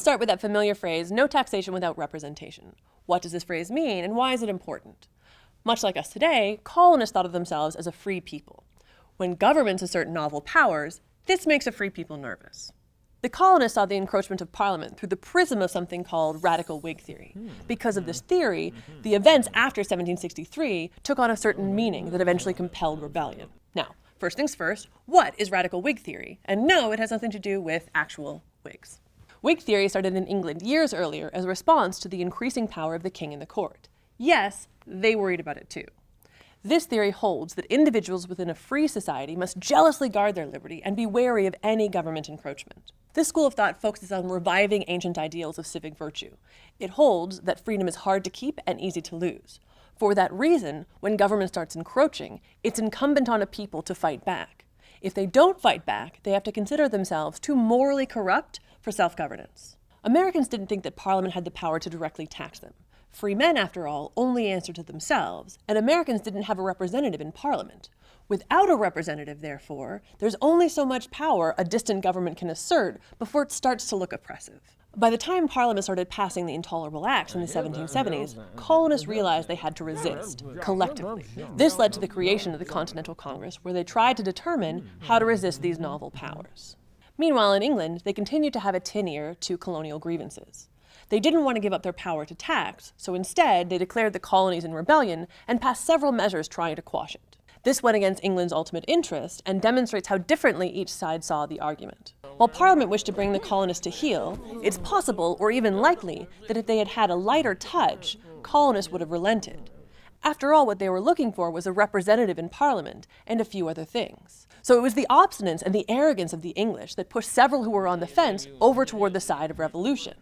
Let's start with that familiar phrase, no taxation without representation. What does this phrase mean, and why is it important? Much like us today, colonists thought of themselves as a free people. When governments assert novel powers, this makes a free people nervous. The colonists saw the encroachment of Parliament through the prism of something called radical Whig theory. Because of this theory, the events after 1763 took on a certain meaning that eventually compelled rebellion. Now, first things first, what is radical Whig theory? And no, it has nothing to do with actual Whigs. Whig theory started in England years earlier as a response to the increasing power of the king and the court. Yes, they worried about it too. This theory holds that individuals within a free society must jealously guard their liberty and be wary of any government encroachment. This school of thought focuses on reviving ancient ideals of civic virtue. It holds that freedom is hard to keep and easy to lose. For that reason, when government starts encroaching, it's incumbent on a people to fight back. If they don't fight back, they have to consider themselves too morally corrupt for self-governance. Americans didn't think that Parliament had the power to directly tax them. Free men, after all, only answer to themselves, and Americans didn't have a representative in Parliament. Without a representative, therefore, there's only so much power a distant government can assert before it starts to look oppressive. By the time Parliament started passing the intolerable acts in the 1770s, colonists realized they had to resist, collectively. This led to the creation of the Continental Congress, where they tried to determine how to resist these novel powers. Meanwhile, in England, they continued to have a tin ear to colonial grievances. They didn't want to give up their power to tax, so instead they declared the colonies in rebellion and passed several measures trying to quash it. This went against England's ultimate interest and demonstrates how differently each side saw the argument. While Parliament wished to bring the colonists to heel, it's possible, or even likely, that if they had had a lighter touch, colonists would have relented. After all, what they were looking for was a representative in Parliament and a few other things. So it was the obstinance and the arrogance of the English that pushed several who were on the fence over toward the side of revolution.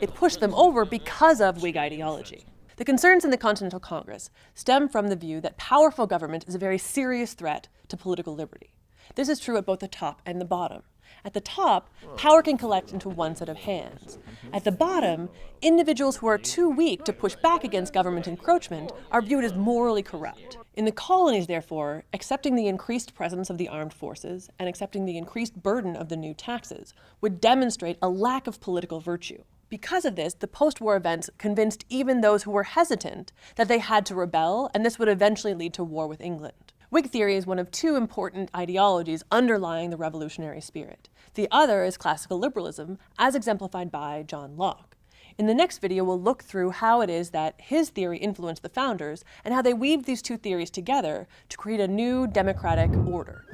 It pushed them over because of Whig ideology. The concerns in the Continental Congress stem from the view that powerful government is a very serious threat to political liberty. This is true at both the top and the bottom. At the top, power can collect into one set of hands. At the bottom, individuals who are too weak to push back against government encroachment are viewed as morally corrupt. In the colonies, therefore, accepting the increased presence of the armed forces and accepting the increased burden of the new taxes would demonstrate a lack of political virtue. Because of this, the post-war events convinced even those who were hesitant that they had to rebel, and this would eventually lead to war with England. Whig theory is one of two important ideologies underlying the revolutionary spirit. The other is classical liberalism, as exemplified by John Locke. In the next video, we'll look through how it is that his theory influenced the founders and how they weaved these two theories together to create a new democratic order.